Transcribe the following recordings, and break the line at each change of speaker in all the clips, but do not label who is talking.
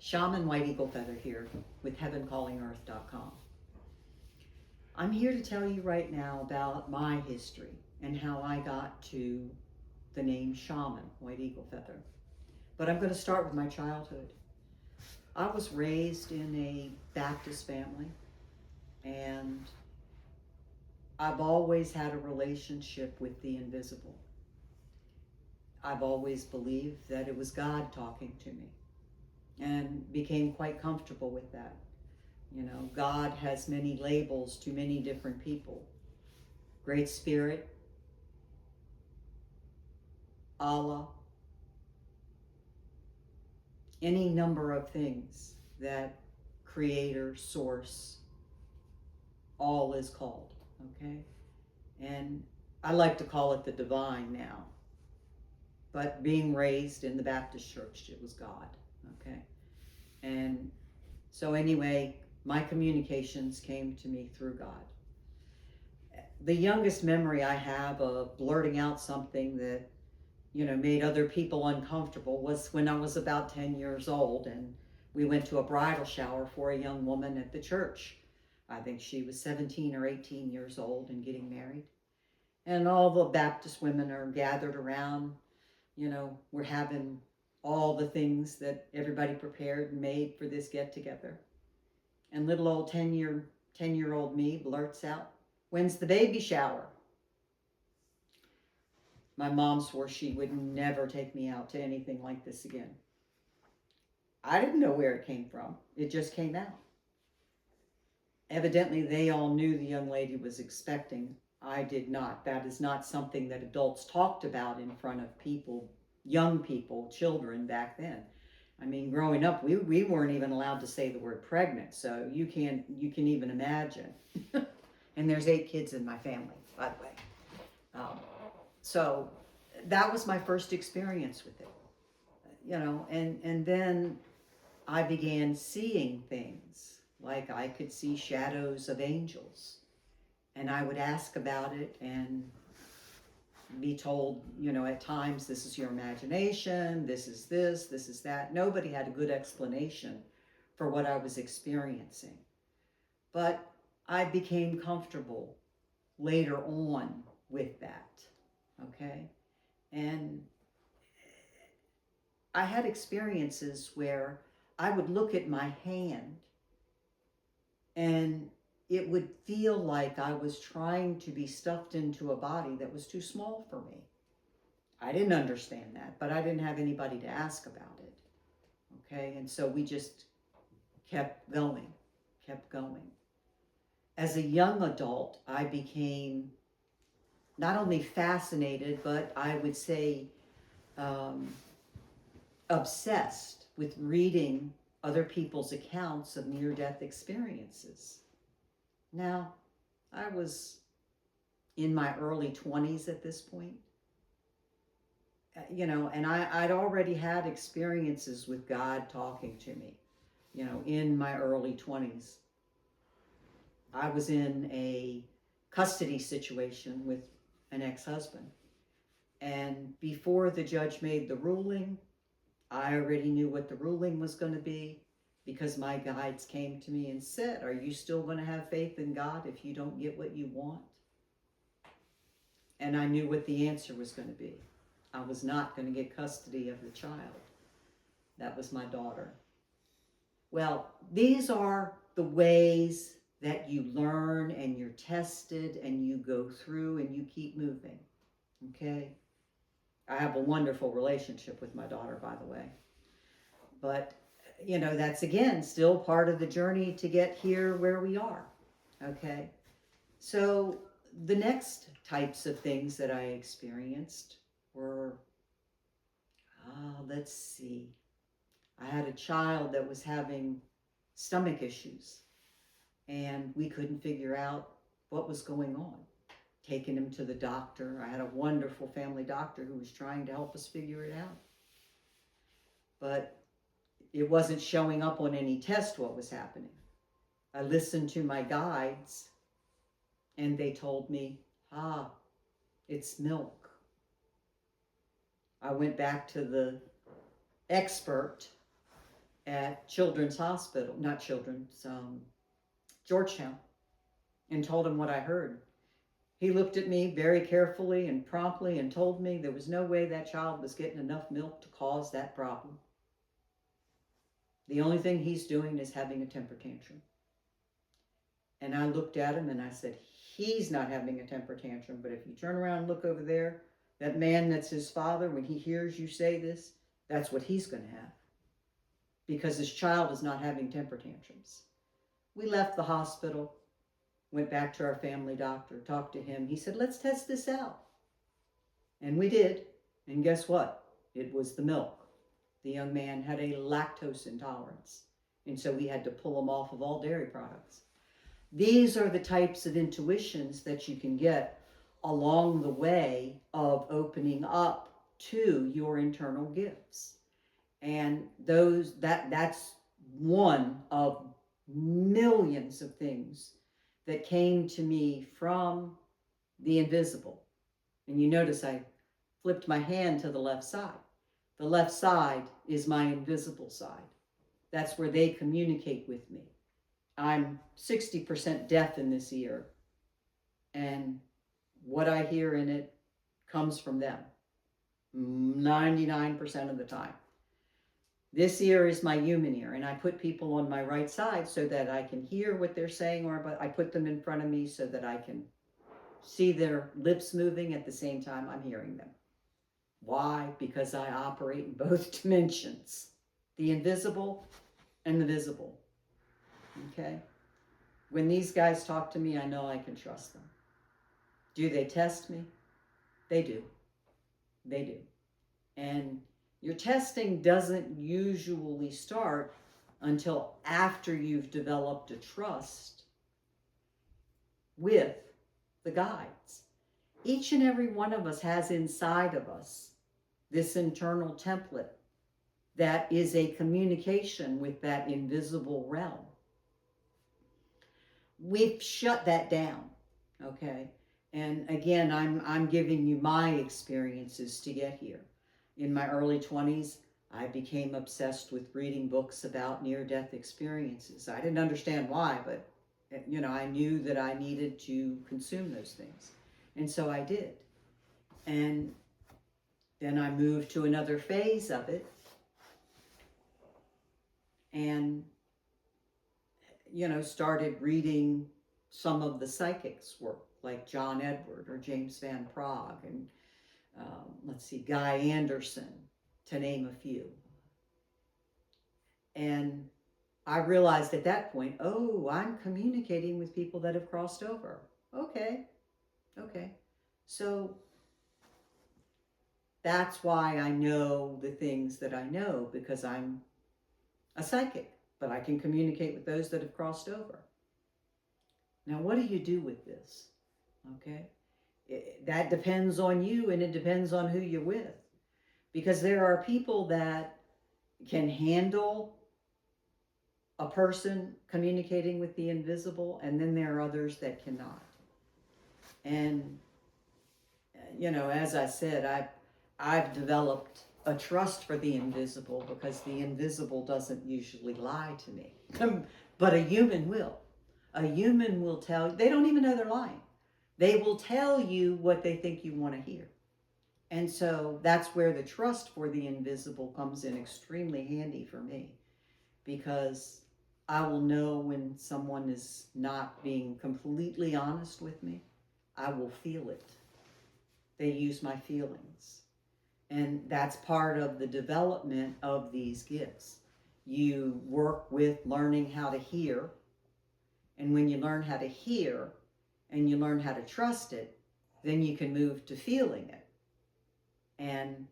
Shaman White Eagle Feather here with HeavenCallingEarth.com. I'm here to tell you right now about my history and how I got to the name Shaman White Eagle Feather. But I'm going to start with my childhood. I was raised in a Baptist family, and I've always had a relationship with the invisible. I've always believed that it was God talking to me and became quite comfortable with that. You know, God has many labels to many different people. Great Spirit, Allah, any number of things that Creator, Source, all is called, okay? And I like to call it the divine now. But being raised in the Baptist church, it was God, okay? And so anyway, my communications came to me through God. The youngest memory I have of blurting out something that, made other people uncomfortable was when I was about 10 years old, and we went to a bridal shower for a young woman at the church. I think she was 17 or 18 years old and getting married. And all the Baptist women are gathered around. We're having all the things that everybody prepared and made for this get together. And little old 10-year-old me blurts out, "When's the baby shower?" My mom swore she would never take me out to anything like this again. I didn't know where it came from. It just came out. Evidently, they all knew the young lady was expecting. I did not. That is not something that adults talked about in front of people, young people, children back then. I mean, growing up, we weren't even allowed to say the word pregnant, so you can even imagine. And there's 8 kids in my family, by the way. So that was my first experience with it, and then I began seeing things, like I could see shadows of angels, and I would ask about it and be told, at times, this is your imagination, this is this is that. Nobody had a good explanation for what I was experiencing. But I became comfortable later on with that, okay? And I had experiences where I would look at my hand and it would feel like I was trying to be stuffed into a body that was too small for me. I didn't understand that, but I didn't have anybody to ask about it, okay? And so we just kept going. As a young adult, I became not only fascinated, but I would say obsessed with reading other people's accounts of near-death experiences. Now, I was in my early 20s at this point, and I'd already had experiences with God talking to me, in my early 20s. I was in a custody situation with an ex-husband. And before the judge made the ruling, I already knew what the ruling was going to be, because my guides came to me and said, "Are you still going to have faith in God if you don't get what you want?" And I knew what the answer was going to be. I was not going to get custody of the child. That was my daughter. Well, these are the ways that you learn and you're tested and you go through and you keep moving, okay? I have a wonderful relationship with my daughter, by the way. But, that's again still part of the journey to get here where we are, okay? So the next types of things that I experienced were, let's see. I had a child that was having stomach issues, and we couldn't figure out what was going on. Taking him to the doctor. I had a wonderful family doctor who was trying to help us figure it out. But it wasn't showing up on any test what was happening. I listened to my guides, and they told me, it's milk. I went back to the expert, at Children's Hospital, not Children's, Georgetown, and told him what I heard. He looked at me very carefully and promptly and told me there was no way that child was getting enough milk to cause that problem. The only thing he's doing is having a temper tantrum. And I looked at him and I said, he's not having a temper tantrum, but if you turn around and look over there, that man that's his father, when he hears you say this, that's what he's going to have. Because his child is not having temper tantrums. We left the hospital, went back to our family doctor, talked to him. He said, let's test this out. And we did. And guess what? It was the milk. The young man had a lactose intolerance. And so we had to pull him off of all dairy products. These are the types of intuitions that you can get along the way of opening up to your internal gifts. And that's one of millions of things that came to me from the invisible. And you notice I flipped my hand to the left side. The left side is my invisible side. That's where they communicate with me. I'm 60% deaf in this ear, and what I hear in it comes from them 99% of the time. This ear is my human ear, and I put people on my right side so that I can hear what they're saying, or I put them in front of me so that I can see their lips moving at the same time I'm hearing them. Why? Because I operate in both dimensions, the invisible and the visible. Okay? When these guys talk to me, I know I can trust them. Do they test me? They do. They do. And your testing doesn't usually start until after you've developed a trust with the guides. Each and every one of us has inside of us this internal template that is a communication with that invisible realm. We've shut that down, okay? And again, I'm giving you my experiences to get here. In my early 20s, I became obsessed with reading books about near-death experiences. I didn't understand why, but I knew that I needed to consume those things. And so I did. And then I moved to another phase of it. And started reading some of the psychics' work, like John Edward or James Van Praagh, and Guy Anderson, to name a few. And I realized at that point, I'm communicating with people that have crossed over. Okay. So that's why I know the things that I know, because I'm a psychic. But I can communicate with those that have crossed over. Now, what do you do with this? Okay? That depends on you, and it depends on who you're with. Because there are people that can handle a person communicating with the invisible, and then there are others that cannot. And, as I said, I've developed a trust for the invisible, because the invisible doesn't usually lie to me. But a human will. A human will tell you, they don't even know they're lying. They will tell you what they think you want to hear. And so that's where the trust for the invisible comes in extremely handy for me, because I will know when someone is not being completely honest with me. I will feel it. They use my feelings. And that's part of the development of these gifts. You work with learning how to hear. And when you learn how to hear and you learn how to trust it, then you can move to feeling it. And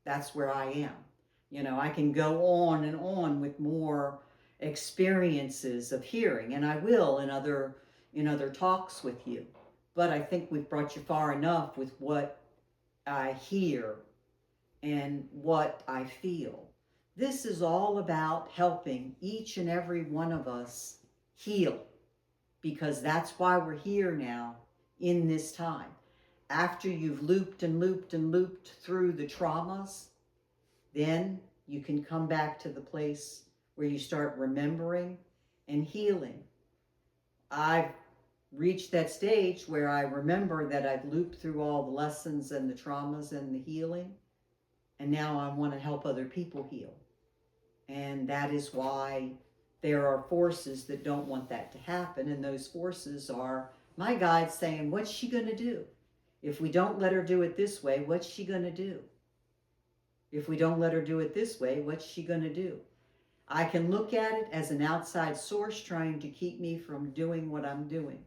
that's where I am. I can go on and on with more experiences of hearing, and I will in other talks with you. But I think we've brought you far enough with what I hear and what I feel. This is all about helping each and every one of us heal, because that's why we're here now in this time. After you've looped and looped and looped through the traumas, then you can come back to the place where you start remembering and healing. I've reached that stage where I remember that I've looped through all the lessons and the traumas and the healing, and now I want to help other people heal. And that is why there are forces that don't want that to happen, and those forces are my guides saying, what's she going to do? If we don't let her do it this way, what's she going to do? If we don't let her do it this way, what's she going to do? I can look at it as an outside source trying to keep me from doing what I'm doing.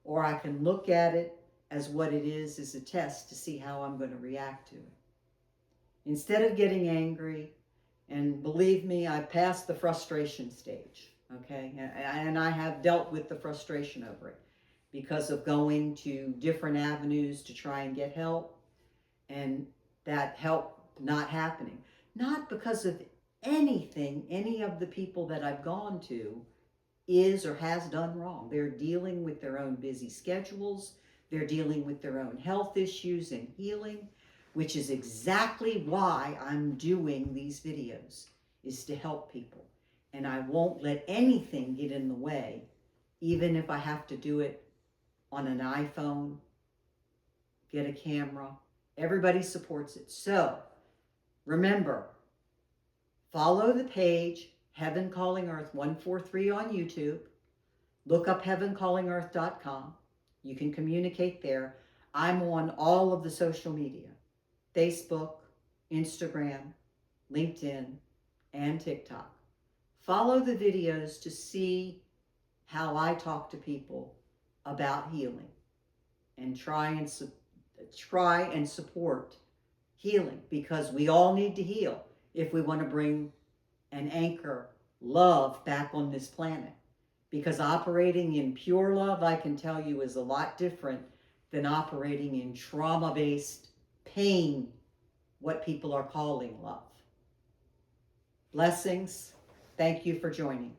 Or I can look at it as what it is a test to see how I'm going to react to it. Instead of getting angry, and believe me, I've passed the frustration stage, okay? And I have dealt with the frustration over it because of going to different avenues to try and get help, and that help not happening. Not because of anything any of the people that I've gone to is or has done wrong. They're dealing with their own busy schedules. They're dealing with their own health issues and healing, which is exactly why I'm doing these videos, is to help people. And I won't let anything get in the way, even if I have to do it on an iPhone, get a camera. Everybody supports it. So remember, follow the page, Heaven Calling Earth 143 on YouTube. Look up heavencallingearth.com. You can communicate there. I'm on all of the social media, Facebook, Instagram, LinkedIn, and TikTok. Follow the videos to see how I talk to people about healing, and try and support healing, because we all need to heal if we want to bring and anchor love back on this planet. Because operating in pure love, I can tell you, is a lot different than operating in trauma-based pain, what people are calling love. Blessings. Thank you for joining.